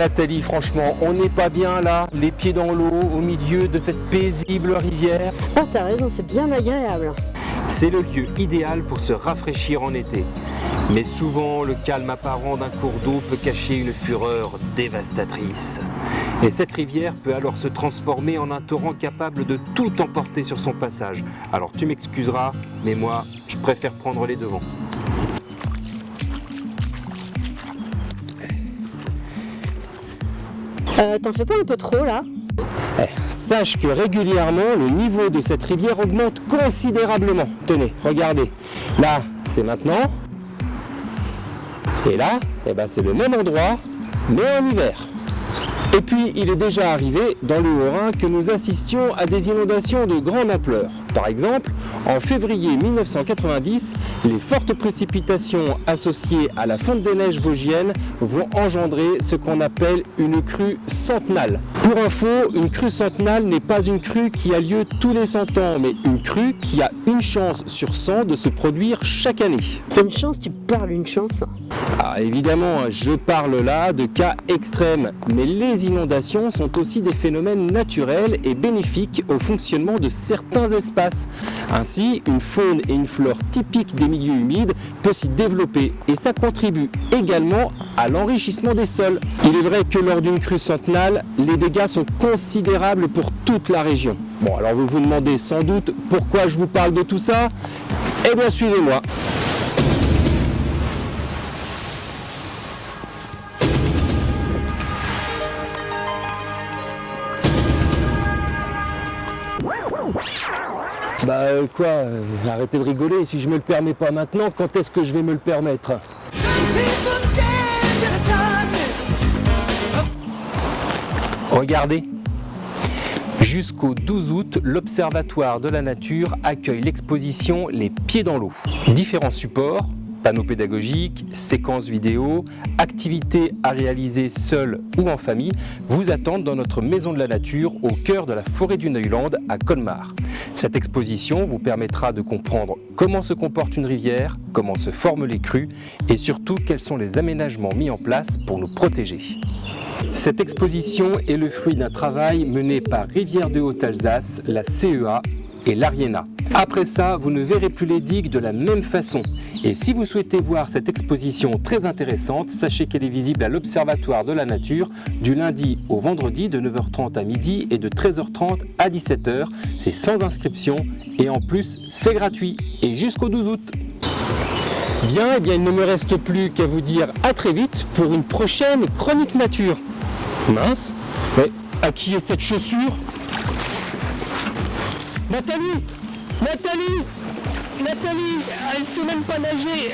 Nathalie, franchement, on n'est pas bien là, les pieds dans l'eau, au milieu de cette paisible rivière. Oh, t'as raison, c'est bien agréable. C'est le lieu idéal pour se rafraîchir en été. Mais souvent, le calme apparent d'un cours d'eau peut cacher une fureur dévastatrice. Et cette rivière peut alors se transformer en un torrent capable de tout emporter sur son passage. Alors tu m'excuseras, mais moi, je préfère prendre les devants. T'en fais pas un peu trop là? Sache que régulièrement, le niveau de cette rivière augmente considérablement. Tenez, regardez. Là, c'est maintenant. Et là, c'est le même endroit, mais en hiver. Et puis, il est déjà arrivé dans le Haut-Rhin que nous assistions à des inondations de grande ampleur. Par exemple, en février 1990, les fortes précipitations associées à la fonte des neiges vosgiennes vont engendrer ce qu'on appelle une crue centennale. Pour info, une crue centennale n'est pas une crue qui a lieu tous les 100 ans, mais une crue qui a une chance sur 100 de se produire chaque année. Une chance, tu parles une chance? Ah, évidemment, je parle là de cas extrêmes, mais les inondations sont aussi des phénomènes naturels et bénéfiques au fonctionnement de certains espaces. Ainsi, une faune et une flore typiques des milieux humides peut s'y développer et ça contribue également à l'enrichissement des sols. Il est vrai que lors d'une crue centennale, les dégâts sont considérables pour toute la région. Bon, alors vous vous demandez sans doute pourquoi je vous parle de tout ça? Eh bien, suivez-moi. Arrêtez de rigoler, si je me le permets pas maintenant, quand est-ce que je vais me le permettre? Regardez, jusqu'au 12 août, l'Observatoire de la Nature accueille l'exposition Les Pieds dans l'eau. Différents supports, panneaux pédagogiques, séquences vidéo, activités à réaliser seul ou en famille vous attendent dans notre Maison de la Nature au cœur de la forêt du Neuland à Colmar. Cette exposition vous permettra de comprendre comment se comporte une rivière, comment se forment les crues et surtout quels sont les aménagements mis en place pour nous protéger. Cette exposition est le fruit d'un travail mené par Rivières de Haute-Alsace, la CEA et l'Ariena. Après ça, vous ne verrez plus les digues de la même façon. Et si vous souhaitez voir cette exposition très intéressante, sachez qu'elle est visible à l'Observatoire de la Nature du lundi au vendredi de 9h30 à midi et de 13h30 à 17h. C'est sans inscription et en plus, c'est gratuit et jusqu'au 12 août. Bien, il ne me reste plus qu'à vous dire à très vite pour une prochaine Chronique Nature. Mince, mais à qui est cette chaussure? Nathalie, elle sait même pas nager.